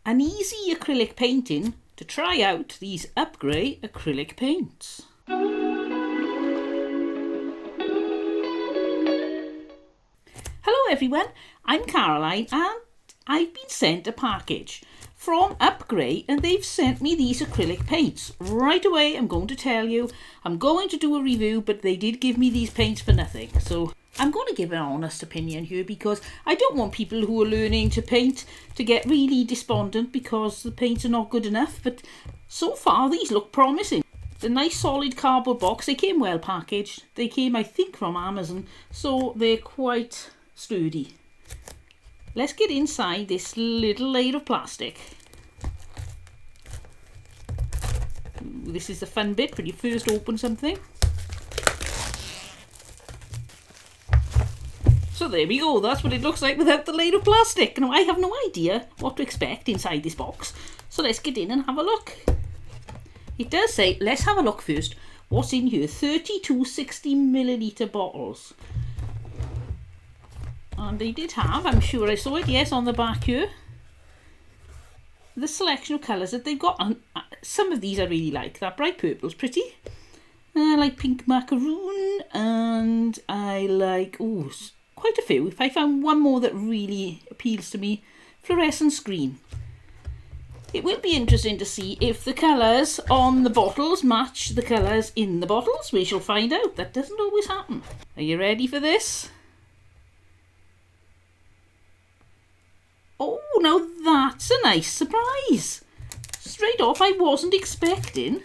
an easy acrylic painting to try out these Upgrey acrylic paints. Hello everyone, I'm Caroline and I've been sent a package from Upgrey and they've sent me these acrylic paints. Right away I'm going to tell you, I'm going to do a review, but they did give me these paints for nothing. So I'm going to give an honest opinion here because I don't want people who are learning to paint to get really despondent because the paints are not good enough. But so far these look promising. The nice solid cardboard box, they came well packaged. They came, I think, from Amazon, so they're quite sturdy. Let's get inside this little layer of plastic. Ooh, this is the fun bit when you first open something. So there we go, that's what it looks like without the layer of plastic. Now I have no idea what to expect inside this box, so let's get in and have a look. It does say, let's have a look first, what's in here. 32 60ml bottles. And they did have, I'm sure I saw it, yes, on the back here, the selection of colours that they've got. And some of these I really like. That bright purple's pretty. I like pink macaroon, and I like, oh, quite a few. If I found one more that really appeals to me, fluorescent green. It will be interesting to see if the colours on the bottles match the colours in the bottles. We shall find out. That doesn't always happen. Are you ready for this? Oh, now that's a nice surprise. Straight off, I wasn't expecting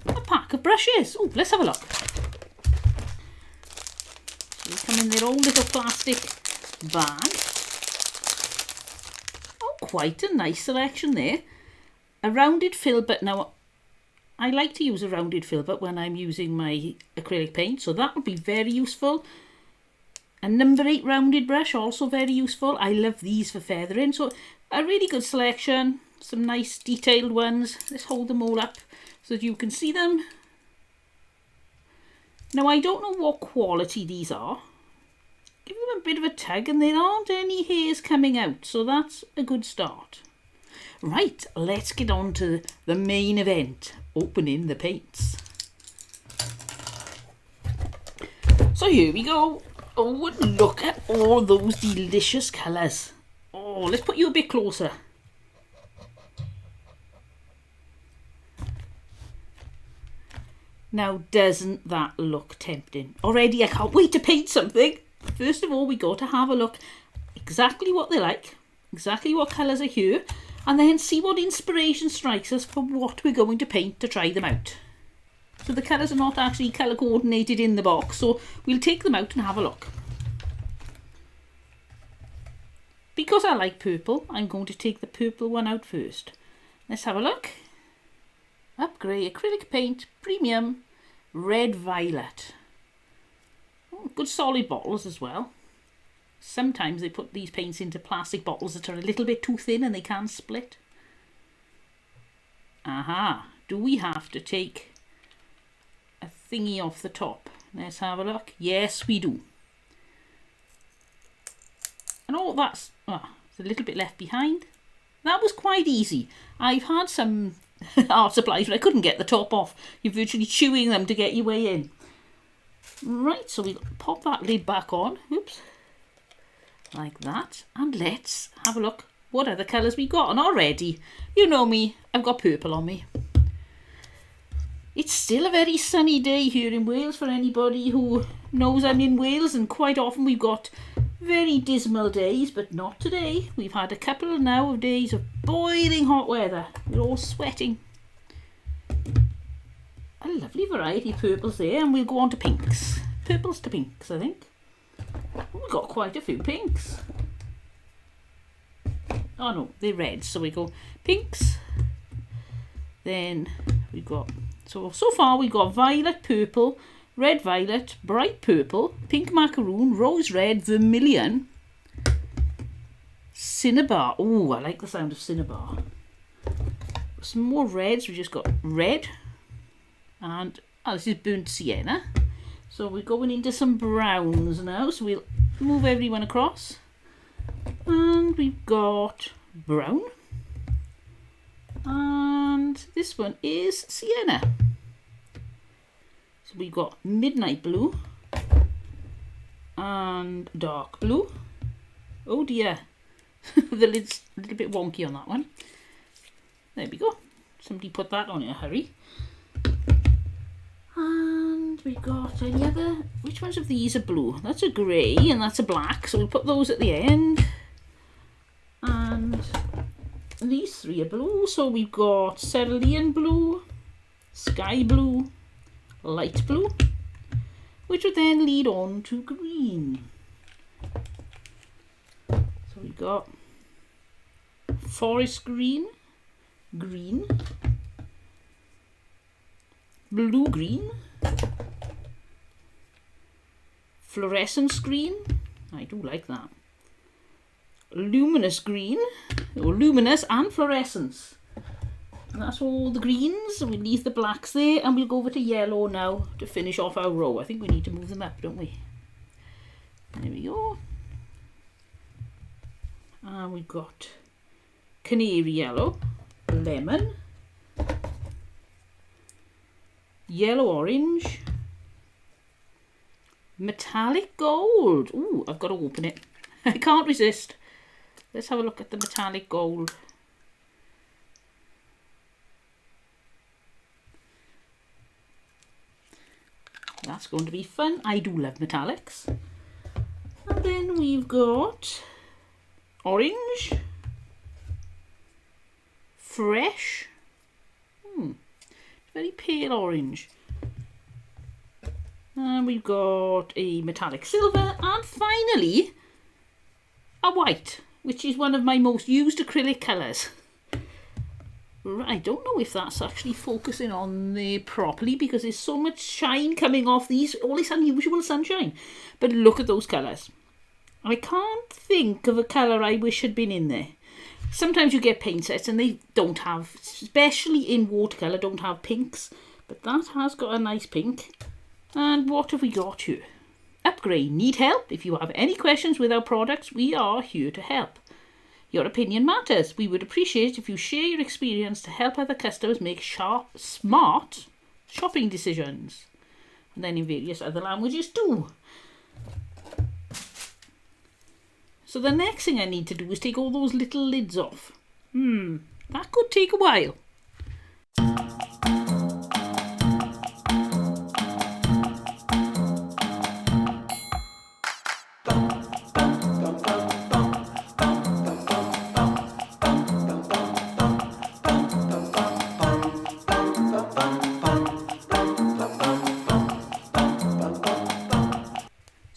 a pack of brushes. Oh, let's have a look. So they come in their own little plastic bag. Oh, quite a nice selection there. A rounded filbert. Now, I like to use a rounded filbert when I'm using my acrylic paint, so that would be very useful. A number 8 rounded brush, also very useful. I love these for feathering. So a really good selection. Some nice detailed ones. Let's hold them all up so that you can see them. Now I don't know what quality these are. Give them a bit of a tug and there aren't any hairs coming out. So that's a good start. Right, let's get on to the main event. Opening the paints. So here we go. Oh, look at all those delicious colours. Oh, let's put you a bit closer. Now, doesn't that look tempting? Already, I can't wait to paint something. First of all, we got to have a look exactly what they like, exactly what colours are here, and then see what inspiration strikes us for what we're going to paint to try them out. So the colours are not actually colour coordinated in the box, so we'll take them out and have a look. Because I like purple, I'm going to take the purple one out first. Let's have a look. Upgrey acrylic paint, premium, red violet. Oh, good solid bottles as well. Sometimes they put these paints into plastic bottles that are a little bit too thin and they can't split. Aha, do we have to take a thingy off the top? Let's have a look. Yes, we do. And oh, that's it's a little bit left behind. That was quite easy. I've had some art supplies but I couldn't get the top off. You're virtually chewing them to get your way in. Right, so we'll pop that lid back on. Oops. Like that. And let's have a look what other colours we got. And already, you know me, I've got purple on me. It's still a very sunny day here in Wales for anybody who knows I'm in Wales, and quite often we've got very dismal days, but not today. We've had a couple now of days of boiling hot weather. We're all sweating. A lovely variety of purples there, and we'll go on to pinks. Purples to pinks, I think. We've got quite a few pinks. Oh no, they're reds, so we go pinks. Then we've got, so far we've got violet, purple, red violet, bright purple, pink macaroon, rose red, vermilion, cinnabar. Oh, I like the sound of cinnabar. Some more reds. We just got red, and this is burnt sienna. So we're going into some browns now. So we'll move everyone across, and we've got brown, this one is sienna. So we've got midnight blue and dark blue. Oh dear, the lid's a little bit wonky on that one. There we go. Somebody put that on in a hurry. And we've got any other, which ones of these are blue? That's a grey and that's a black, so we'll put those at the end. And these three are blue, so we've got cerulean blue, sky blue, light blue, which would then lead on to green. So we've got forest green, green, blue green, fluorescence green, I do like that, luminous green, or luminous and fluorescence. And that's all the greens, and we leave the blacks there, and we'll go over to yellow now to finish off our row. I think we need to move them up, don't we? There we go. And we've got canary yellow, lemon, yellow orange, metallic gold. Ooh, I've got to open it. I can't resist. Let's have a look at the metallic gold. That's going to be fun. I do love metallics. And then we've got orange, fresh, very pale orange. And we've got a metallic silver, and finally a white, which is one of my most used acrylic colours. I don't know if that's actually focusing on there properly because there's so much shine coming off these, all this unusual sunshine. But look at those colours. I can't think of a colour I wish had been in there. Sometimes you get paint sets and they don't have, especially in watercolour, don't have pinks. But that has got a nice pink. And what have we got here? Upgrey, need help? If you have any questions with our products, we are here to help. Your opinion matters. We would appreciate if you share your experience to help other customers make smart shopping decisions. And then in various other languages too. So the next thing I need to do is take all those little lids off. That could take a while.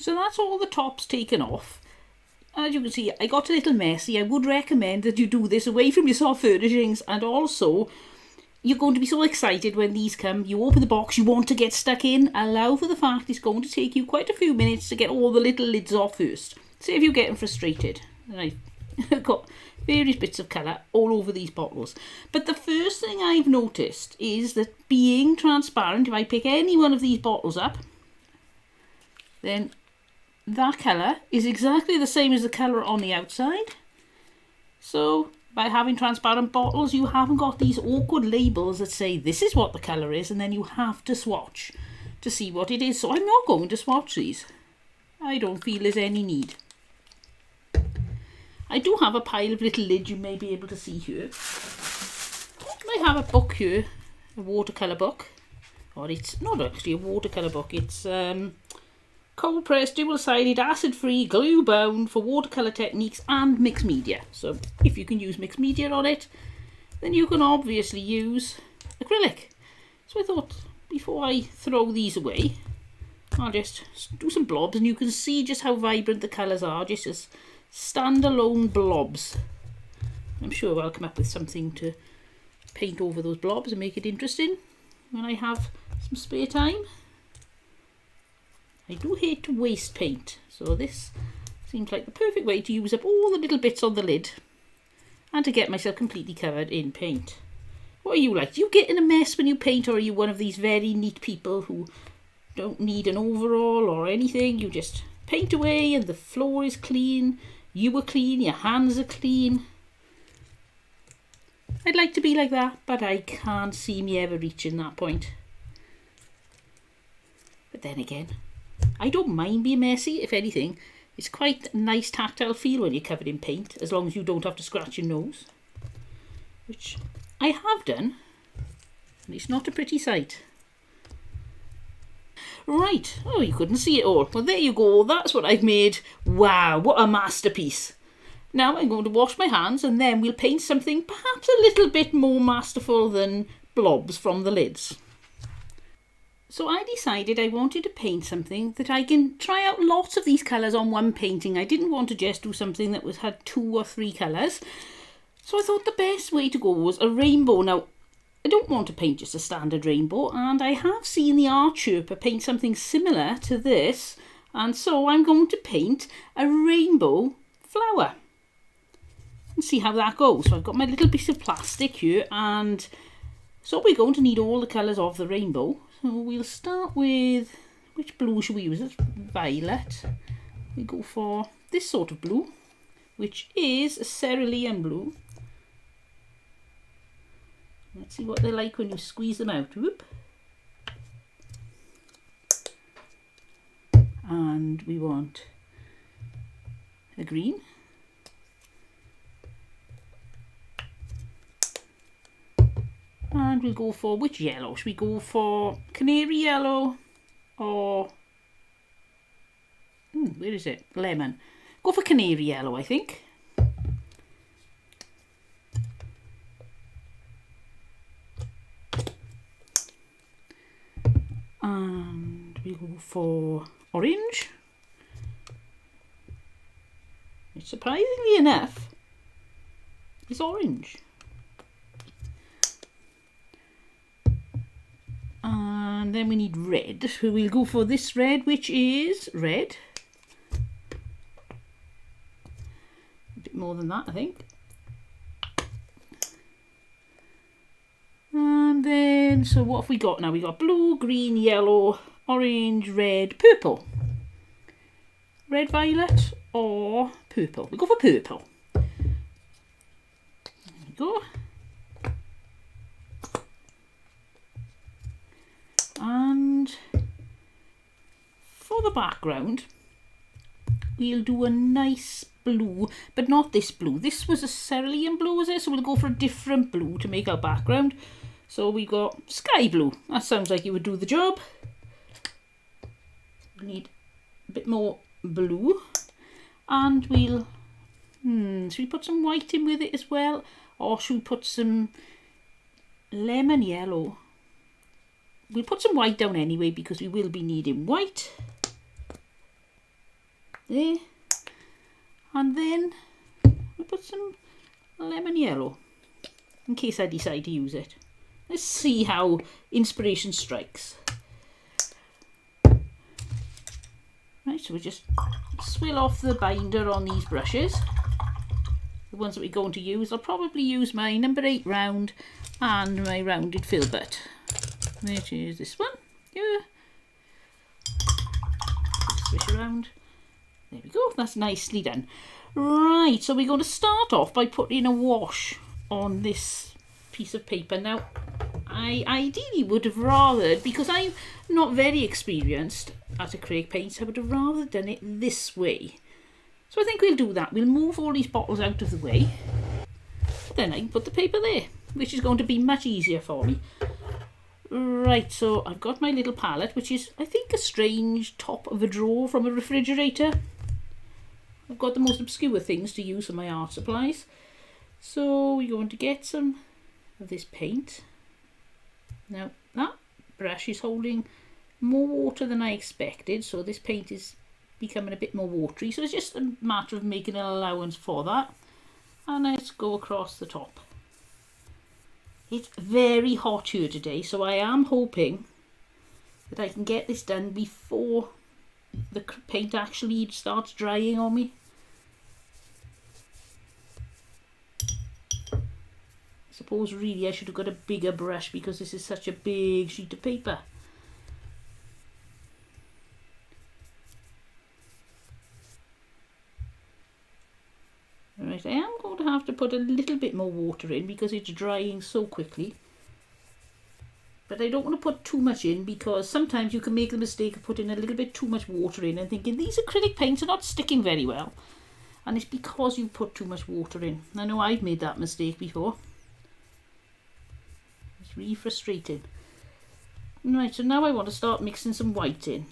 So that's all the tops taken off. As you can see, I got a little messy. I would recommend that you do this away from your soft furnishings, and also you're going to be so excited when these come. You open the box, you want to get stuck in. Allow for the fact it's going to take you quite a few minutes to get all the little lids off first. Save you getting frustrated. And I've got various bits of colour all over these bottles. But the first thing I've noticed is that being transparent, if I pick any one of these bottles up, then that colour is exactly the same as the colour on the outside. So by having transparent bottles, you haven't got these awkward labels that say this is what the colour is, and then you have to swatch to see what it is. So I'm not going to swatch these. I don't feel there's any need. I do have a pile of little lids you may be able to see here. I have a book here, a watercolour book. Or it's not actually a watercolour book, it's cold pressed, dual-sided, acid-free, glue-bound for watercolour techniques and mixed media. So if you can use mixed media on it, then you can obviously use acrylic. So I thought before I throw these away, I'll just do some blobs, and you can see just how vibrant the colours are, just as standalone blobs. I'm sure I'll come up with something to paint over those blobs and make it interesting when I have some spare time. I do hate to waste paint, so this seems like the perfect way to use up all the little bits on the lid and to get myself completely covered in paint. What are you like? Do you get in a mess when you paint, or are you one of these very neat people who don't need an overall or anything? You just paint away and the floor is clean, you are clean, your hands are clean. I'd like to be like that, but I can't see me ever reaching that point. But then again, I don't mind being messy. If anything, it's quite a nice tactile feel when you're covered in paint, as long as you don't have to scratch your nose, which I have done, and it's not a pretty sight. Right, oh, you couldn't see it all. Well, there you go, that's what I've made. Wow, what a masterpiece. Now I'm going to wash my hands and then we'll paint something perhaps a little bit more masterful than blobs from the lids. So I decided I wanted to paint something that I can try out lots of these colours on one painting. I didn't want to just do something that had 2 or 3 colours. So I thought the best way to go was a rainbow. Now, I don't want to paint just a standard rainbow, and I have seen the art Sherpa paint something similar to this, and so I'm going to paint a rainbow flower and see how that goes. So I've got my little piece of plastic here, and so we're going to need all the colours of the rainbow. So we'll start with, which blue should we use? It's violet. We go for this sort of blue, which is a cerulean blue. Let's see what they're like when you squeeze them out. Whoop. And we want a green. And we'll go for, which yellow? Should we go for canary yellow or, where is it? Lemon. Go for canary yellow, I think. And we go for orange, which surprisingly enough is orange. And then we need red, so we'll go for this red, which is red. A bit more than that, I think. And then, so what have we got now? We got blue, green, yellow, orange, red, purple. Red, violet or purple? We'll go for purple. There we go. And for the background, we'll do a nice blue, but not this blue. This was a cerulean blue, was it? So we'll go for a different blue to make our background. So we got sky blue. That sounds like it would do the job. We need a bit more blue. And we'll, should we put some white in with it as well? Or should we put some lemon yellow? We'll put some white down anyway because we will be needing white. There. And then we'll put some lemon yellow in case I decide to use it. Let's see how inspiration strikes. Right, so we just swill off the binder on these brushes. The ones that we're going to use. I'll probably use my number 8 round and my rounded filbert, which is this one. Yeah. Swish around. There we go, that's nicely done. Right, so we're going to start off by putting a wash on this piece of paper. Now, I ideally would have rather, because I'm not very experienced at acrylic paints, I would have rather done it this way. So I think we'll do that. We'll move all these bottles out of the way. Then I can put the paper there, which is going to be much easier for me. Right, so I've got my little palette, which is, I think, a strange top of a drawer from a refrigerator. I've got the most obscure things to use for my art supplies. So we're going to get some of this paint. Now, that brush is holding more water than I expected, so this paint is becoming a bit more watery. So it's just a matter of making an allowance for that. And let's go across the top. It's very hot here today, so I am hoping that I can get this done before the paint actually starts drying on me. I suppose really I should have got a bigger brush because this is such a big sheet of paper. Right, I am going to have to put a little bit more water in because it's drying so quickly. But I don't want to put too much in because sometimes you can make the mistake of putting a little bit too much water in and thinking these acrylic paints are not sticking very well. And it's because you put too much water in. I know I've made that mistake before. It's really frustrating. Right, so now I want to start mixing some white in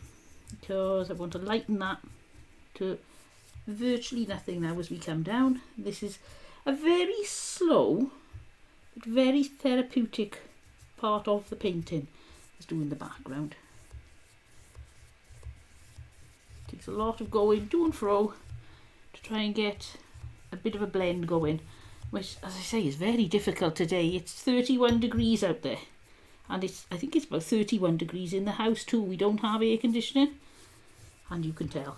because I want to lighten that to virtually nothing now as we come down. This is a very slow but very therapeutic part of the painting, is doing the background. It takes a lot of going to and fro to try and get a bit of a blend going, which, as I say, is very difficult today. It's 31 degrees out there, and I think it's about 31 degrees in the house too. We don't have air conditioning, and you can tell.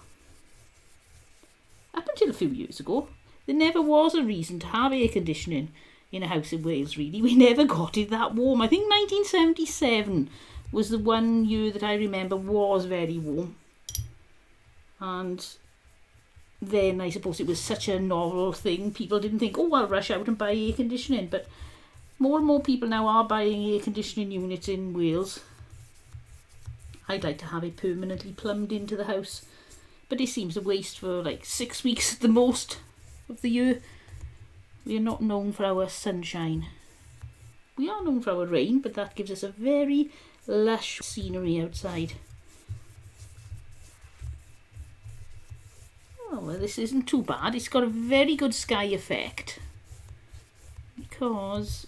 Up until a few years ago, there never was a reason to have air conditioning in a house in Wales, really. We never got it that warm. I think 1977 was the one year that I remember was very warm. And then I suppose it was such a novel thing, people didn't think, oh, I'll rush out and buy air conditioning. But more and more people now are buying air conditioning units in Wales. I'd like to have it permanently plumbed into the house, but it seems a waste for like 6 weeks at the most of the year. We are not known for our sunshine. We are known for our rain, but that gives us a very lush scenery outside. Oh, well, this isn't too bad. It's got a very good sky effect. Because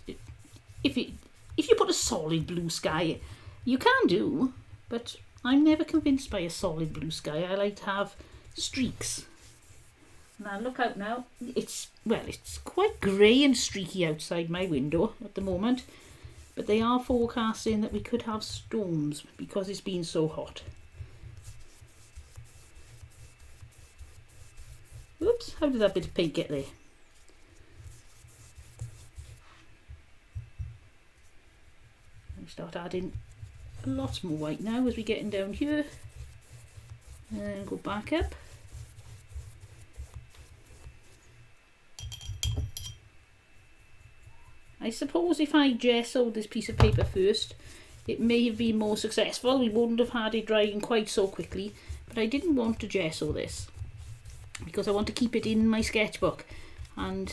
if you put a solid blue sky, you can do, but I'm never convinced by a solid blue sky. I like to have streaks. Now look out now, it's quite grey and streaky outside my window at the moment, but they are forecasting that we could have storms because it's been so hot. Oops, how did that bit of paint get there? I'll start adding lots more white now as we're getting down here, and go back up. I suppose if I gessoed this piece of paper first, it may have been more successful. We wouldn't have had it drying quite so quickly, but I didn't want to gesso this because I want to keep it in my sketchbook, and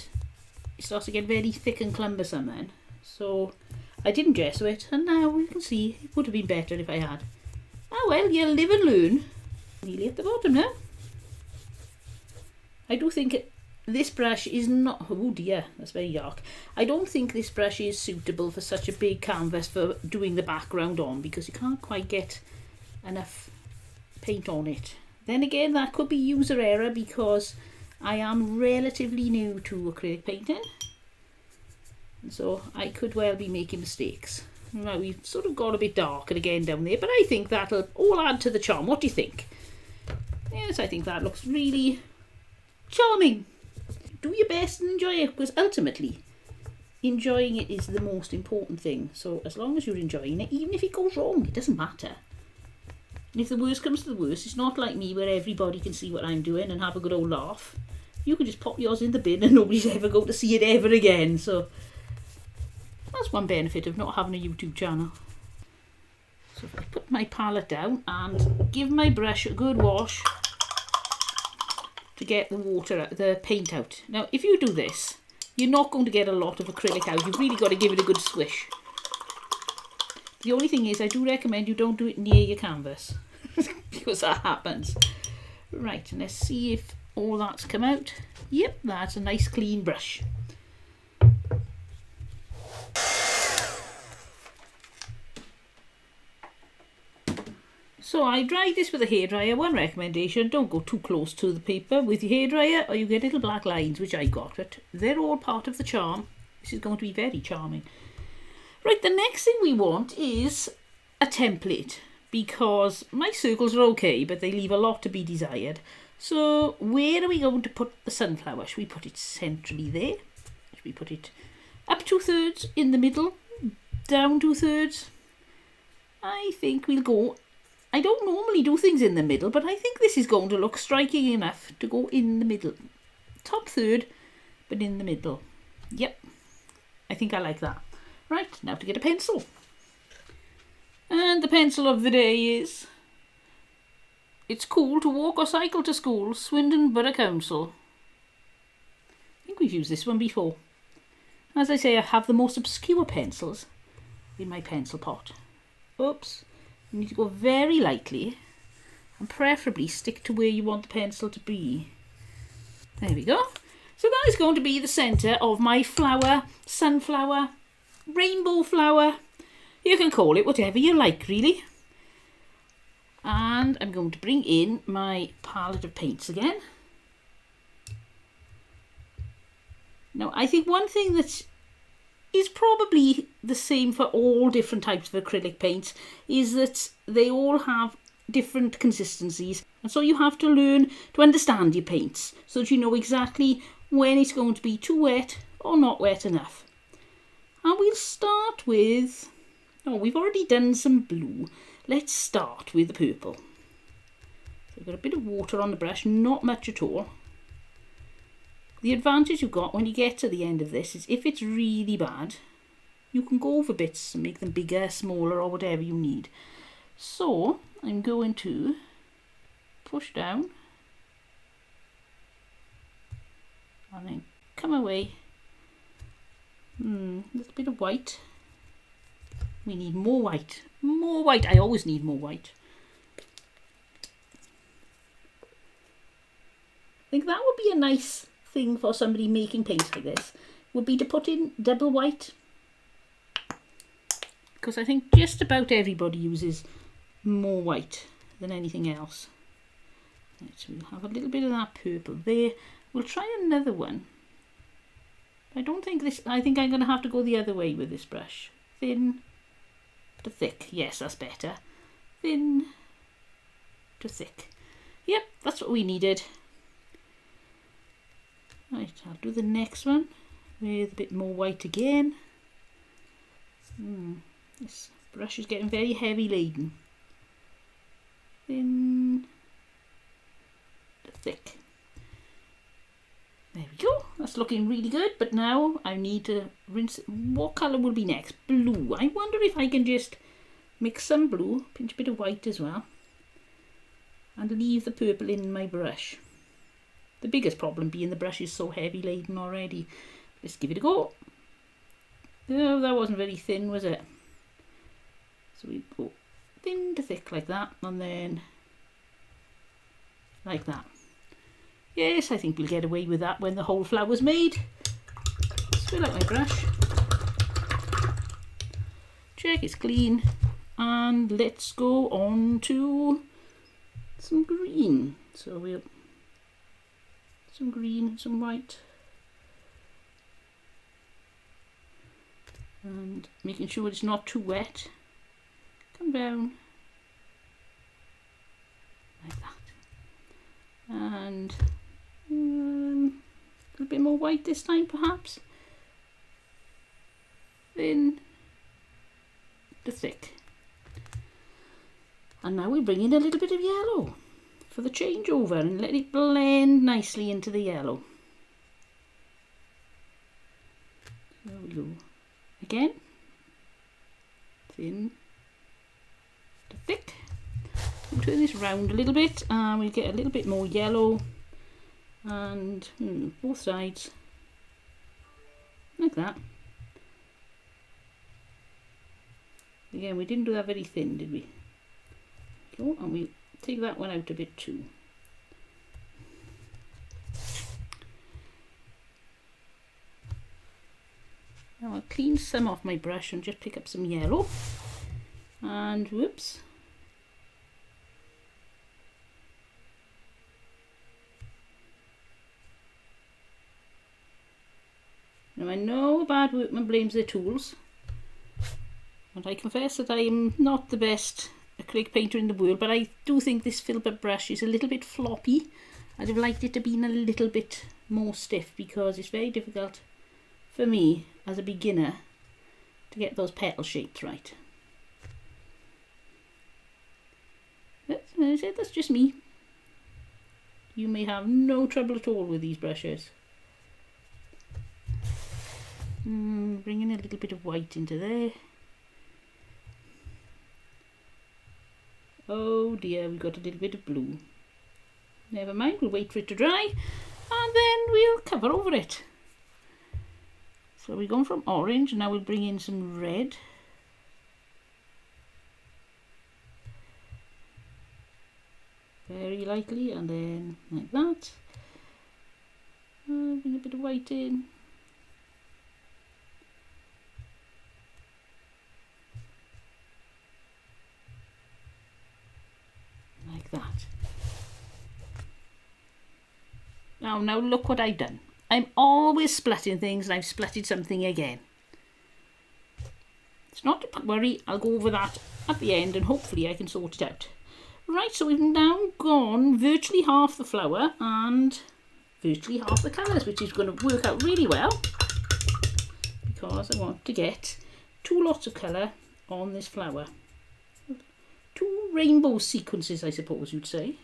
it starts to get very thick and cumbersome then. So I didn't gesso it, and now you can see it would have been better if I had. Oh well, you live and learn. Nearly at the bottom now. I do think this brush is not, oh dear, that's very dark. I don't think this brush is suitable for such a big canvas for doing the background on, because you can't quite get enough paint on it. Then again, that could be user error because I am relatively new to acrylic painting, and so I could well be making mistakes. Now we've sort of got a bit darker again down there, but I think that'll all add to the charm. What do you think? Yes, I think that looks really charming. Do your best and enjoy it, because ultimately enjoying it is the most important thing. So as long as you're enjoying it, even if it goes wrong, it doesn't matter. And if the worst comes to the worst, it's not like me where everybody can see what I'm doing and have a good old laugh. You can just pop yours in the bin and nobody's ever going to see it ever again. So that's one benefit of not having a YouTube channel. So if I put my palette down and give my brush a good wash to get the water out, the paint out. Now if you do this, you're not going to get a lot of acrylic out. You've really got to give it a good swish. The only thing is, I do recommend you don't do it near your canvas because that happens. Right, and let's see if all that's come out. Yep, that's a nice clean brush. So I dried this with a hairdryer. One recommendation, don't go too close to the paper with your hairdryer or you get little black lines, which I got, but they're all part of the charm. This is going to be very charming. Right, the next thing we want is a template, because my circles are okay, but they leave a lot to be desired. So where are we going to put the sunflower? Should we put it centrally there? Should we put it up 2/3, in the middle, down 2/3? I think we'll go, I don't normally do things in the middle, but I think this is going to look striking enough to go in the middle. Top third, but in the middle. Yep, I think I like that. Right, now to get a pencil. And the pencil of the day is, it's cool to walk or cycle to school, Swindon Borough Council. I think we've used this one before. As I say, I have the most obscure pencils in my pencil pot. Oops, you need to go very lightly and preferably stick to where you want the pencil to be. There we go. So that is going to be the centre of my flower, sunflower, rainbow flower. You can call it whatever you like, really. And I'm going to bring in my palette of paints again. Now, I think one thing that is probably the same for all different types of acrylic paints is that they all have different consistencies. And so you have to learn to understand your paints so that you know exactly when it's going to be too wet or not wet enough. And we'll start with, oh, we've already done some blue. Let's start with the purple. So I've got a bit of water on the brush, not much at all. The advantage you've got when you get to the end of this is if it's really bad, you can go over bits and make them bigger, smaller, or whatever you need. So I'm going to push down and then come away. A little bit of white. We need more white. More white. I always need more white. I think that would be a nice thing for somebody making paint like this, would be to put in double white. Because I think just about everybody uses more white than anything else. Right, so we'll have a little bit of that purple there. We'll try another one. I don't think this, I think I'm going to have to go the other way with this brush. Thin to thick. Yes, that's better. Thin to thick. Yep, that's what we needed. Right, I'll do the next one with a bit more white again. This brush is getting very heavy laden. Thin to thick. There we go. That's looking really good. But now I need to rinse. What colour will be next? Blue. I wonder if I can just mix some blue, pinch a bit of white as well, and leave the purple in my brush. The biggest problem being the brush is so heavy laden already. Let's give it a go. Oh, that wasn't very thin, was it? So we go thin to thick like that, and then like that. Yes, I think we'll get away with that when the whole flower's made. Fill out my brush. Check it's clean. And let's go on to some green. So we'll some green, some white. And making sure it's not too wet. Come down like that. And a little bit more white this time perhaps. Thin to thick. And now we bring in a little bit of yellow for the changeover and let it blend nicely into the yellow. There we go. Again. Thin to thick. We'll turn this round a little bit and we'll get a little bit more yellow and both sides like that. Again, we didn't do that very thin, did we? Go, and we take that one out a bit too. Now I'll clean some off my brush and just pick up some yellow. And whoops. Now I know a bad workman blames their tools, and I confess that I am not the best acrylic painter in the world, but I do think this filbert brush is a little bit floppy. I'd have liked it to be a little bit more stiff because it's very difficult for me as a beginner to get those petal shapes right. That's just me. You may have no trouble at all with these brushes. Bringing a little bit of white into there. Oh dear, we've got a little bit of blue. Never mind, we'll wait for it to dry and then we'll cover over it. So we're going from orange, and now we'll bring in some red. Very lightly, and then like that. Bring a bit of white in. Like that. Now look what I've done. I'm always splitting things, and I've splitted something again. It's not to worry, I'll go over that at the end and hopefully I can sort it out. Right, so we've now gone virtually half the flower and virtually half the colours, which is going to work out really well because I want to get 2 lots of colour on this flower. 2 rainbow sequences, I suppose you'd say.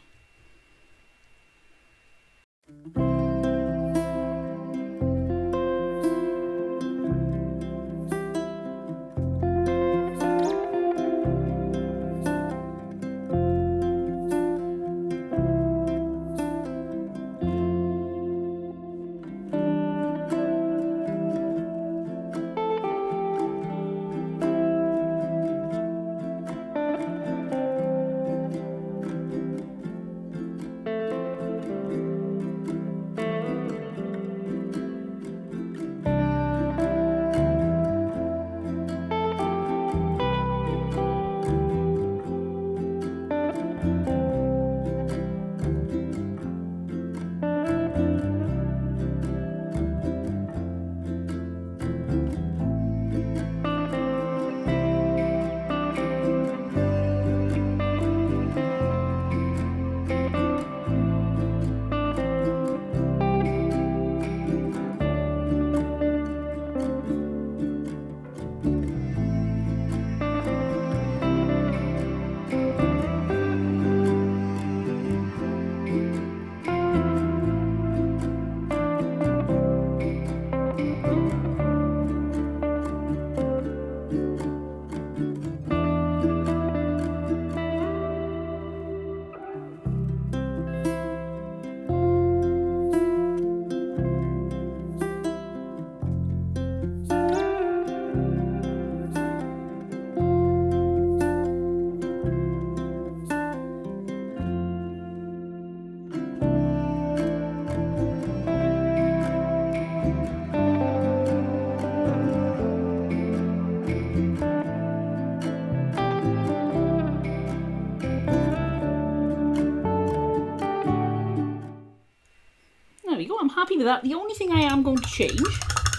There we go, I'm happy with that. The only thing I am going to change,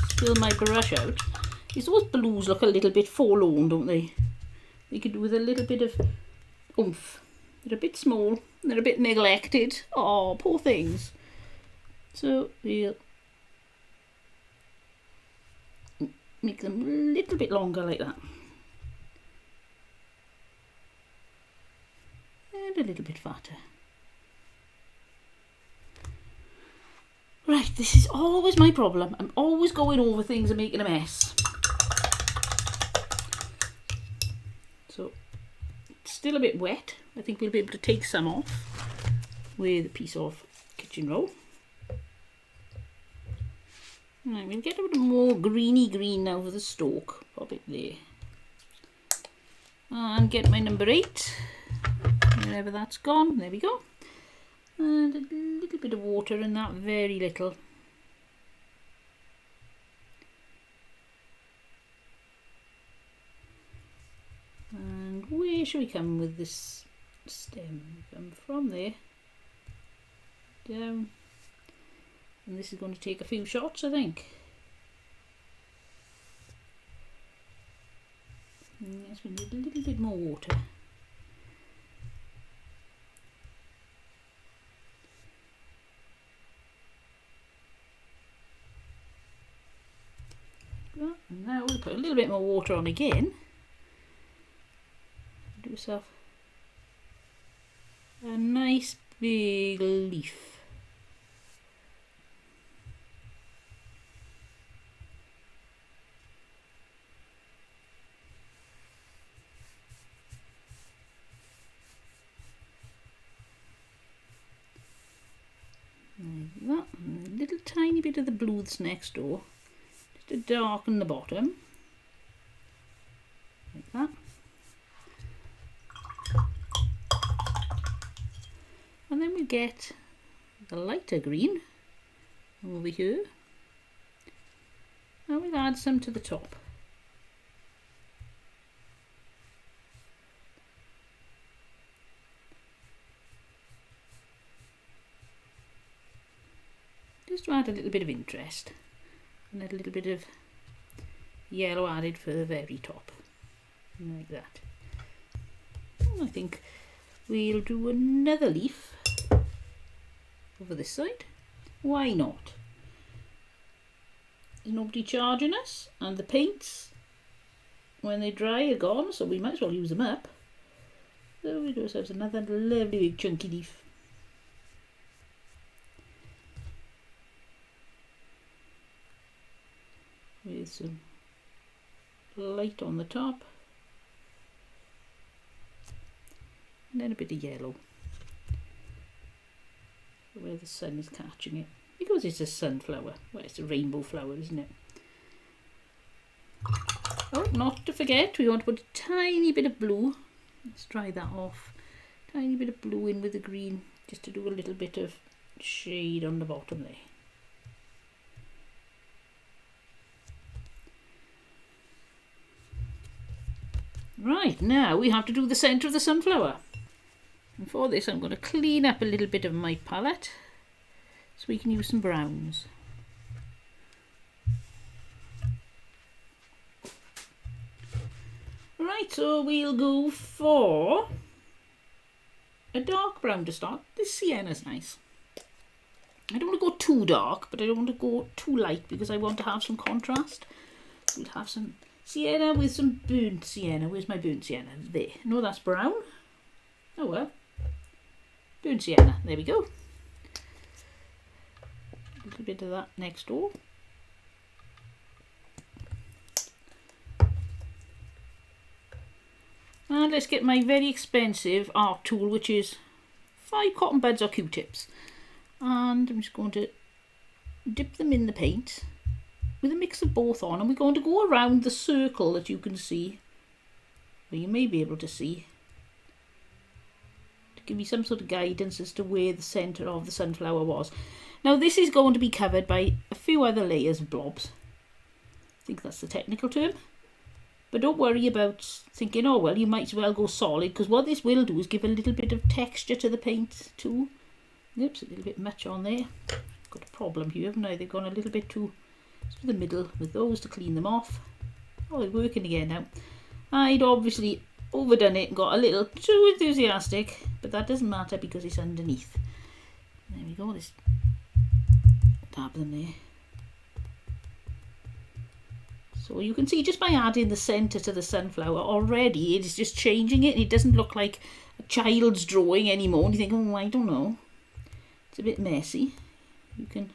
spill my brush out, is those blues look a little bit forlorn, don't they? They could do with a little bit of oomph. They're a bit small, they're a bit neglected. Oh, poor things. So we'll make them a little bit longer like that. And a little bit fatter. Right, this is always my problem. I'm always going over things and making a mess. So, it's still a bit wet. I think we'll be able to take some off with a piece of kitchen roll. Right, we'll get a bit more greeny green now for the stalk. Pop it there. And get my number 8. Wherever that's gone. There we go. And a little bit of water in that, very little. And where should we come with this stem? Come from there down, and this is going to take a few shots, I think. Yes, we need a little bit more water. And now we'll put a little bit more water on again. Do yourself a nice big leaf. bit of the blue that's next door, just to darken the bottom, like that. And then we get the lighter green over here, and we'll add some to the top. Just to add a little bit of interest, and a little bit of yellow added for the very top, like that. And I think we'll do another leaf over this side. Why not? There's nobody charging us, and the paints, when they dry, are gone, so we might as well use them up. So we do ourselves another lovely big chunky leaf. With some light on the top, and then a bit of yellow where the sun is catching it, because it's a sunflower. Well, it's a rainbow flower, isn't it? Oh, not to forget, we want to put a tiny bit of blue. Let's dry that off. Tiny bit of blue in with the green, just to do a little bit of shade on the bottom there. Right, now we have to do the centre of the sunflower. And for this I'm going to clean up a little bit of my palette so we can use some browns. Right, so we'll go for a dark brown to start. This sienna's nice. I don't want to go too dark, but I don't want to go too light because I want to have some contrast. We'll have some sienna with some burnt sienna. Where's my burnt sienna? There. No, that's brown. Oh well. Burnt sienna. There we go. A little bit of that next door. And let's get my very expensive art tool, which is 5 cotton buds or Q-tips. And I'm just going to dip them in the paint with a mix of both on, and we're going to go around the circle that you can see, or you may be able to see, to give you some sort of guidance as to where the centre of the sunflower was. Now this is going to be covered by a few other layers of blobs. I think that's the technical term. But don't worry about thinking, oh well, you might as well go solid, because what this will do is give a little bit of texture to the paint too. Oops, a little bit much on there. Got a problem here, haven't I? They've gone a little bit too to the middle with those to clean them off. Oh, they're working again now. I'd obviously overdone it and got a little too enthusiastic, but that doesn't matter because it's underneath. There we go, let's dab them there. So you can see just by adding the centre to the sunflower already, it is just changing it, and it doesn't look like a child's drawing anymore. And you think, oh, I don't know. It's a bit messy. You can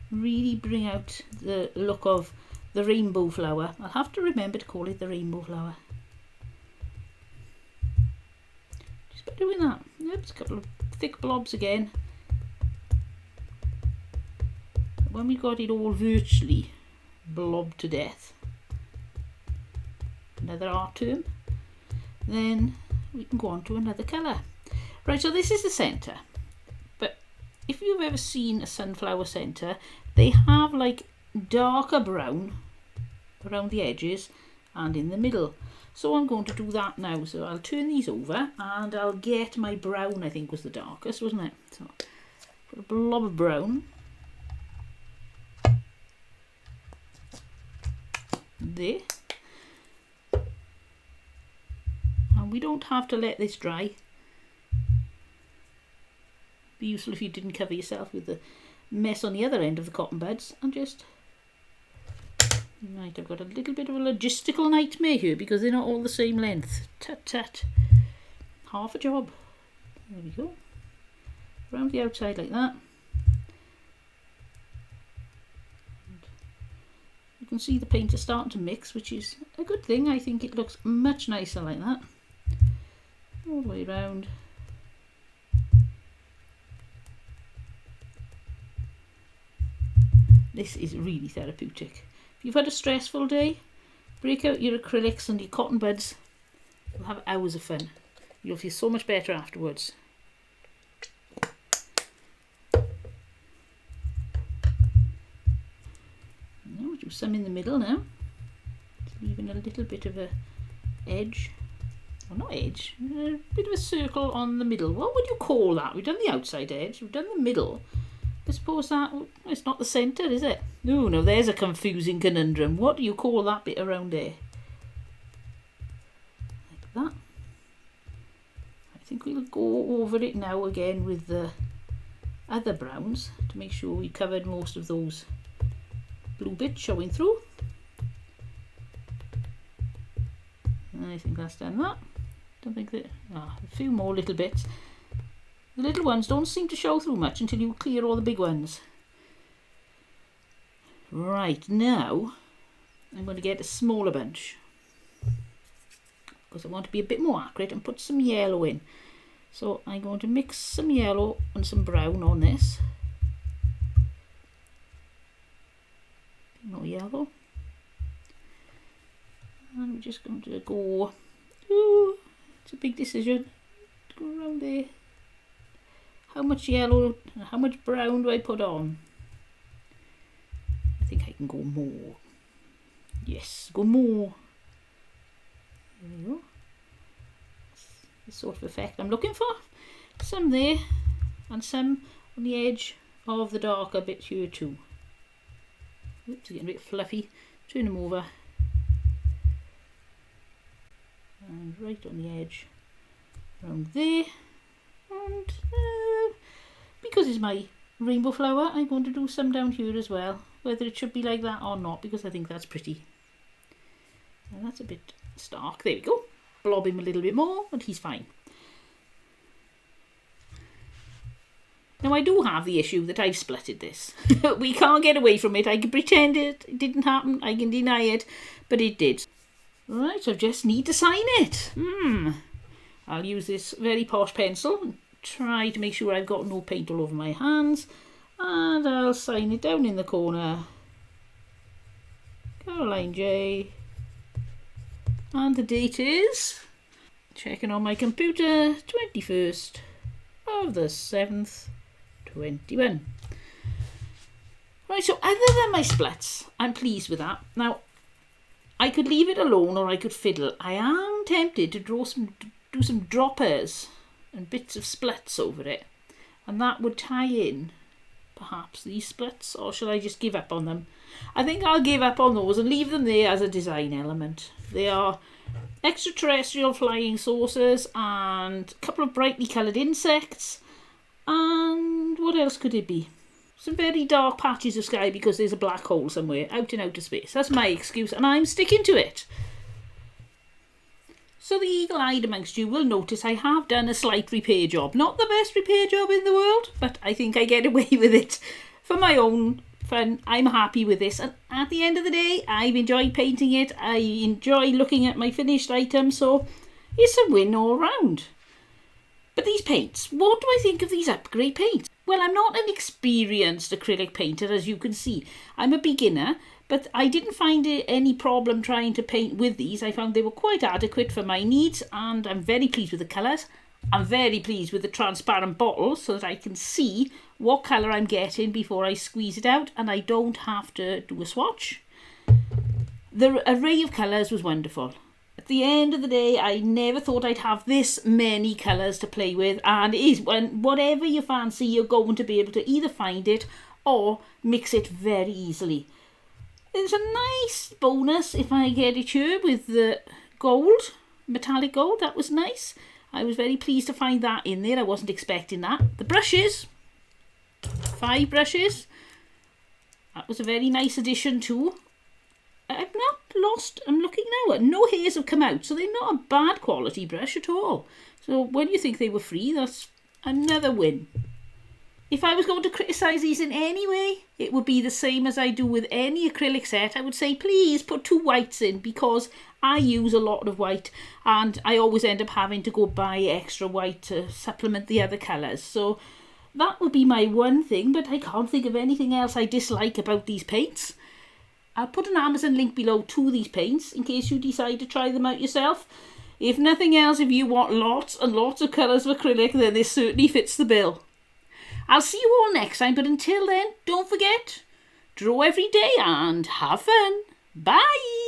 really bring out the look of the rainbow flower. I'll have to remember to call it the rainbow flower. Just by doing that. Oops, a couple of thick blobs again. When we got it all virtually blobbed to death, another art term, then we can go on to another colour. Right, so this is the centre. But if you've ever seen a sunflower centre, they have like darker brown around the edges and in the middle. So I'm going to do that now. So I'll turn these over and I'll get my brown, I think was the darkest, wasn't it? So put a blob of brown there. And we don't have to let this dry. Be useful if you didn't cover yourself with the mess on the other end of the cotton buds, and just right, I've got a little bit of a logistical nightmare here because they're not all the same length. Tut tut. Half a job. There we go. Around the outside like that. And you can see the paint is starting to mix, which is a good thing. I think it looks much nicer like that. All the way around. This is really therapeutic. If you've had a stressful day, break out your acrylics and your cotton buds. You'll have hours of fun. You'll feel so much better afterwards. Now we'll do some in the middle now. Just leaving a little bit of a edge. Well, not edge, a bit of a circle on the middle. What would you call that? We've done the outside edge, we've done the middle. I suppose that, it's not the centre, is it? No, there's a confusing conundrum. What do you call that bit around there? Like that. I think we'll go over it now again with the other browns to make sure we covered most of those blue bits showing through. I think that's done that. Don't think that, a few more little bits. The little ones don't seem to show through much until you clear all the big ones. Right, now I'm going to get a smaller bunch because I want to be a bit more accurate and put some yellow in. So I'm going to mix some yellow and some brown on this. No yellow. And we're just going to go, it's a big decision, go around there. How much yellow and how much brown do I put on? I think I can go more. Yes, go more. There we go. That's the sort of effect I'm looking for. Some there and some on the edge of the darker bit here too. Oops, getting a bit fluffy. Turn them over. And right on the edge around there, and because it's my rainbow flower, I'm going to do some down here as well, whether it should be like that or not, because I think that's pretty. And that's a bit stark. There we go. Blob him a little bit more and he's fine. Now I do have the issue that I've splitted this. We can't get away from it. I can pretend it didn't happen, I can deny it, but it did. Right, I just need to sign it. I'll use this very posh pencil and try to make sure I've got no paint all over my hands. And I'll sign it down in the corner. Caroline J. And the date is, checking on my computer, 21st of the 7th, 21. Right, so other than my splits, I'm pleased with that. Now, I could leave it alone or I could fiddle. I am tempted to do some droppers and bits of splits over it. And that would tie in, perhaps, these splits. Or shall I just give up on them? I think I'll give up on those and leave them there as a design element. They are extraterrestrial flying saucers and a couple of brightly coloured insects. And what else could it be? Some very dark patches of sky because there's a black hole somewhere out in outer space. That's my excuse and I'm sticking to it. So the eagle-eyed amongst you will notice I have done a slight repair job. Not the best repair job in the world, but I think I get away with it for my own fun. I'm happy with this, and at the end of the day I've enjoyed painting it. I enjoy looking at my finished item, so it's a win all round. But these paints, what do I think of these Upgrey paints? Well, I'm not an experienced acrylic painter, as you can see. I'm a beginner, but I didn't find any problem trying to paint with these. I found they were quite adequate for my needs, and I'm very pleased with the colours. I'm very pleased with the transparent bottles so that I can see what colour I'm getting before I squeeze it out, and I don't have to do a swatch. The array of colours was wonderful. At the end of the day, I never thought I'd have this many colours to play with, and it is, when whatever you fancy, you're going to be able to either find it or mix it very easily. There's a nice bonus if I get it here with the gold, metallic gold. That was nice. I was very pleased to find that in there. I wasn't expecting that. The brushes, 5 brushes. That was a very nice addition too. I've not lost, I'm looking now, no hairs have come out, so they're not a bad quality brush at all. So when you think they were free, that's another win. If I was going to criticise these in any way, it would be the same as I do with any acrylic set. I would say please put 2 whites in, because I use a lot of white and I always end up having to go buy extra white to supplement the other colours. So that would be my one thing, but I can't think of anything else I dislike about these paints. I'll put an Amazon link below to these paints in case you decide to try them out yourself. If nothing else, if you want lots and lots of colours of acrylic, then this certainly fits the bill. I'll see you all next time, but until then, don't forget, draw every day and have fun. Bye!